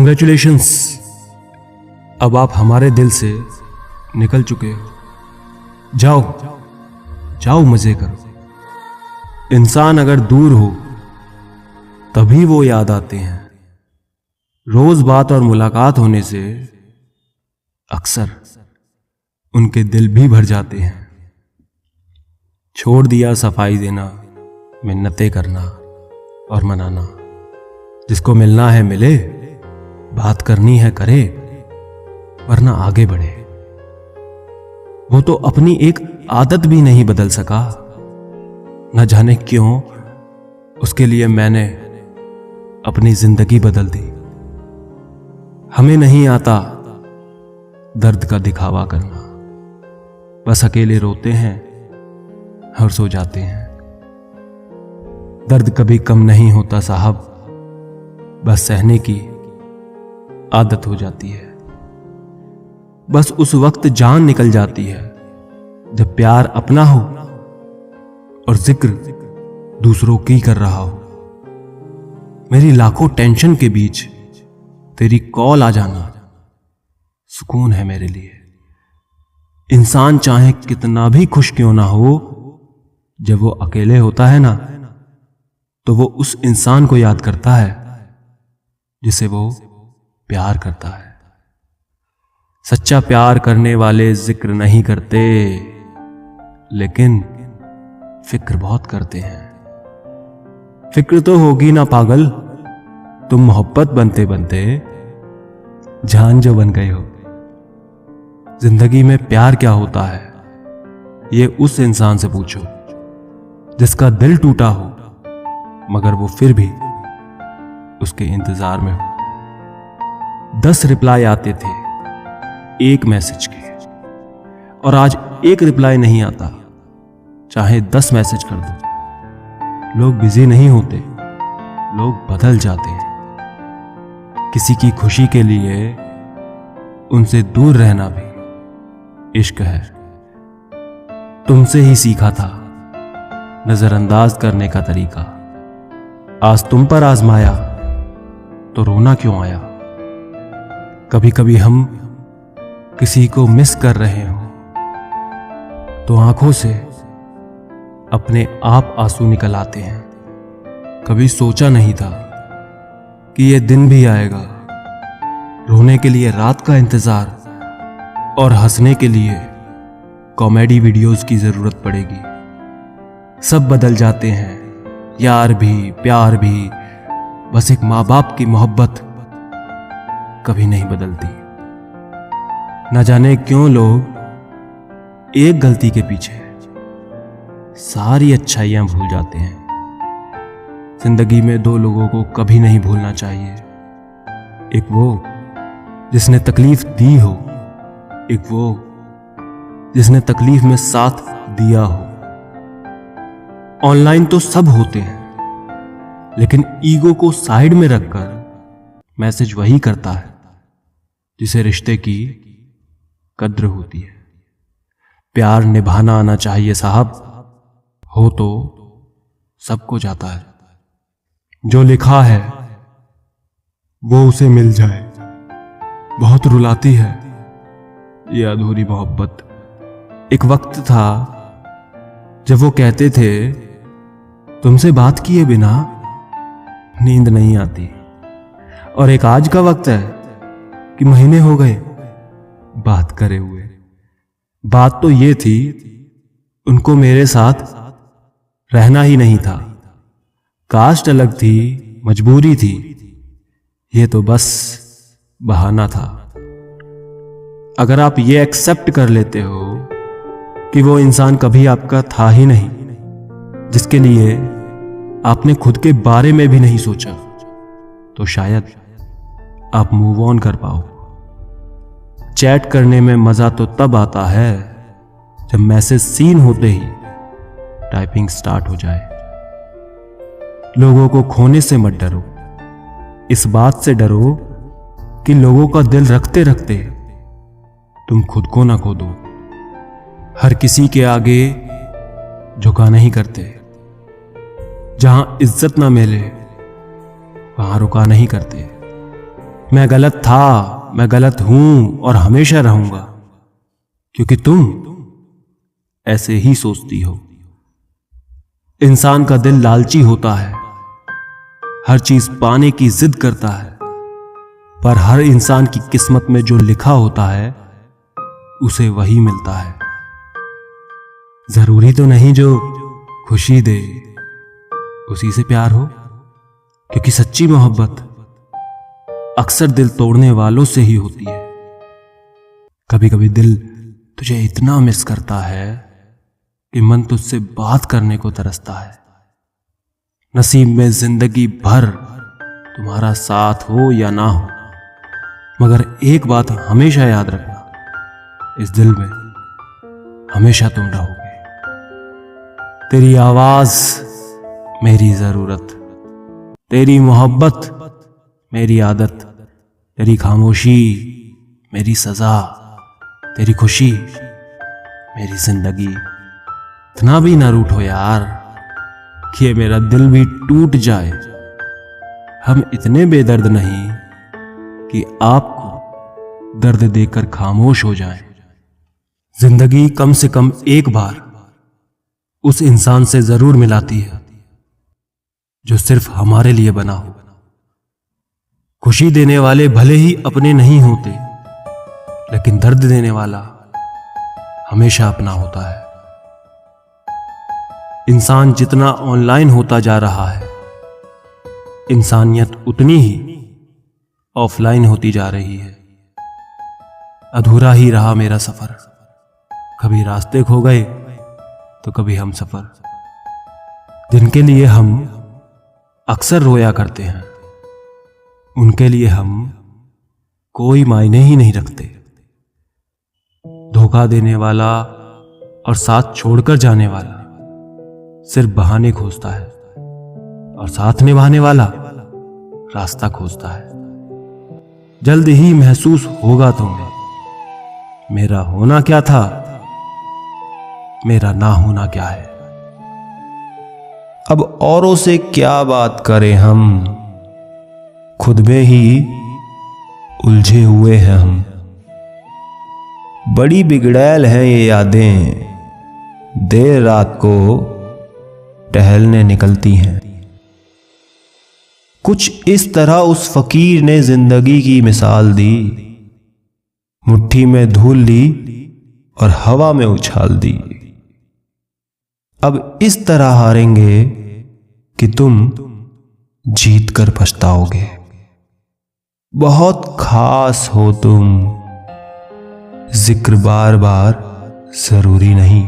Congratulations, अब आप हमारे दिल से निकल चुके हो। जाओ जाओ, मजे करो। इंसान अगर दूर हो तभी वो याद आते हैं। रोज बात और मुलाकात होने से अक्सर उनके दिल भी भर जाते हैं। छोड़ दिया सफाई देना, मिन्नतें करना और मनाना। जिसको मिलना है मिले, बात करनी है करे, वरना आगे बढ़े। वो तो अपनी एक आदत भी नहीं बदल सका। न जाने क्यों उसके लिए मैंने अपनी जिंदगी बदल दी। हमें नहीं आता दर्द का दिखावा करना, बस अकेले रोते हैं और सो जाते हैं। दर्द कभी कम नहीं होता साहब, बस सहने की आदत हो जाती है। बस उस वक्त जान निकल जाती है जब प्यार अपना हो और जिक्र दूसरों की कर रहा हो। मेरी लाखों टेंशन के बीच तेरी कॉल आ जाना सुकून है मेरे लिए। इंसान चाहे कितना भी खुश क्यों ना हो, जब वो अकेले होता है ना, तो वो उस इंसान को याद करता है जिसे वो प्यार करता है। सच्चा प्यार करने वाले जिक्र नहीं करते, लेकिन फिक्र बहुत करते हैं। फिक्र तो होगी ना पागल, तुम मोहब्बत बनते बनते जान जो बन गए हो। जिंदगी में प्यार क्या होता है, ये उस इंसान से पूछो जिसका दिल टूटा हो, मगर वो फिर भी उसके इंतजार में हो। 10 रिप्लाई आते थे एक मैसेज के, और आज एक रिप्लाई नहीं आता, चाहे 10 मैसेज कर दो। लोग बिजी नहीं होते, लोग बदल जाते हैं। किसी की खुशी के लिए उनसे दूर रहना भी इश्क है। तुमसे ही सीखा था नजरअंदाज करने का तरीका। आज तुम पर आजमाया तो रोना क्यों आया। कभी कभी हम किसी को मिस कर रहे हो तो आंखों से अपने आप आंसू निकल आते हैं। कभी सोचा नहीं था कि ये दिन भी आएगा, रोने के लिए रात का इंतजार और हंसने के लिए कॉमेडी वीडियोस की जरूरत पड़ेगी। सब बदल जाते हैं, यार भी प्यार भी, बस एक माँ बाप की मोहब्बत कभी नहीं बदलती। न जाने क्यों लोग एक गलती के पीछे सारी अच्छाइयां भूल जाते हैं। जिंदगी में 2 लोगों को कभी नहीं भूलना चाहिए, एक वो जिसने तकलीफ दी हो, एक वो जिसने तकलीफ में साथ दिया हो। ऑनलाइन तो सब होते हैं, लेकिन ईगो को साइड में रखकर मैसेज वही करता है जिसे रिश्ते की कद्र होती है। प्यार निभाना आना चाहिए साहब, हो तो सबको जाता है। जो लिखा है वो उसे मिल जाए। बहुत रुलाती है ये अधूरी मोहब्बत। एक वक्त था जब वो कहते थे तुमसे बात किए बिना नींद नहीं आती, और एक आज का वक्त है कि महीने हो गए बात करे हुए। बात तो ये थी उनको मेरे साथ रहना ही नहीं था। कास्ट अलग थी, मजबूरी थी, ये तो बस बहाना था। अगर आप ये एक्सेप्ट कर लेते हो कि वो इंसान कभी आपका था ही नहीं, जिसके लिए आपने खुद के बारे में भी नहीं सोचा, तो शायद आप मूव ऑन कर पाओ। चैट करने में मजा तो तब आता है जब मैसेज सीन होते ही टाइपिंग स्टार्ट हो जाए। लोगों को खोने से मत डरो, इस बात से डरो कि लोगों का दिल रखते रखते तुम खुद को ना खो दो। हर किसी के आगे झुका नहीं करते, जहां इज्जत ना मिले वहां रुका नहीं करते। मैं गलत था, मैं गलत हूं और हमेशा रहूंगा, क्योंकि तुम ऐसे ही सोचती हो। इंसान का दिल लालची होता है, हर चीज पाने की जिद करता है, पर हर इंसान की किस्मत में जो लिखा होता है उसे वही मिलता है। जरूरी तो नहीं जो खुशी दे उसी से प्यार हो, क्योंकि सच्ची मोहब्बत अक्सर दिल तोड़ने वालों से ही होती है। कभी कभी दिल तुझे इतना मिस करता है कि मन तुझसे बात करने को तरसता है। नसीब में जिंदगी भर तुम्हारा साथ हो या ना हो, मगर एक बात हमेशा याद रखना, इस दिल में हमेशा तुम रहोगे। तेरी आवाज मेरी जरूरत, तेरी मोहब्बत मेरी आदत, तेरी खामोशी मेरी सजा, तेरी खुशी मेरी जिंदगी। इतना भी ना रूठो यार कि मेरा दिल भी टूट जाए। हम इतने बेदर्द नहीं कि आपको दर्द देकर खामोश हो जाए। जिंदगी कम से कम एक बार उस इंसान से जरूर मिलाती है जो सिर्फ हमारे लिए बना हो। खुशी देने वाले भले ही अपने नहीं होते, लेकिन दर्द देने वाला हमेशा अपना होता है। इंसान जितना ऑनलाइन होता जा रहा है, इंसानियत उतनी ही ऑफलाइन होती जा रही है। अधूरा ही रहा मेरा सफर, कभी रास्ते खो गए तो कभी हम सफर। जिनके लिए हम अक्सर रोया करते हैं, उनके लिए हम कोई मायने ही नहीं रखते। धोखा देने वाला और साथ छोड़कर जाने वाला सिर्फ बहाने खोजता है, और साथ निभाने वाला रास्ता खोजता है। जल्द ही महसूस होगा तुम्हें मेरा होना क्या था, मेरा ना होना क्या है। अब औरों से क्या बात करें हम, खुद में ही उलझे हुए हैं हम। बड़ी बिगड़ैल हैं ये यादें, देर रात को टहलने निकलती हैं। कुछ इस तरह उस फकीर ने जिंदगी की मिसाल दी, मुट्ठी में धूल ली और हवा में उछाल दी। अब इस तरह हारेंगे कि तुम जीत कर पछताओगे। बहुत खास हो तुम, जिक्र बार बार जरूरी नहीं।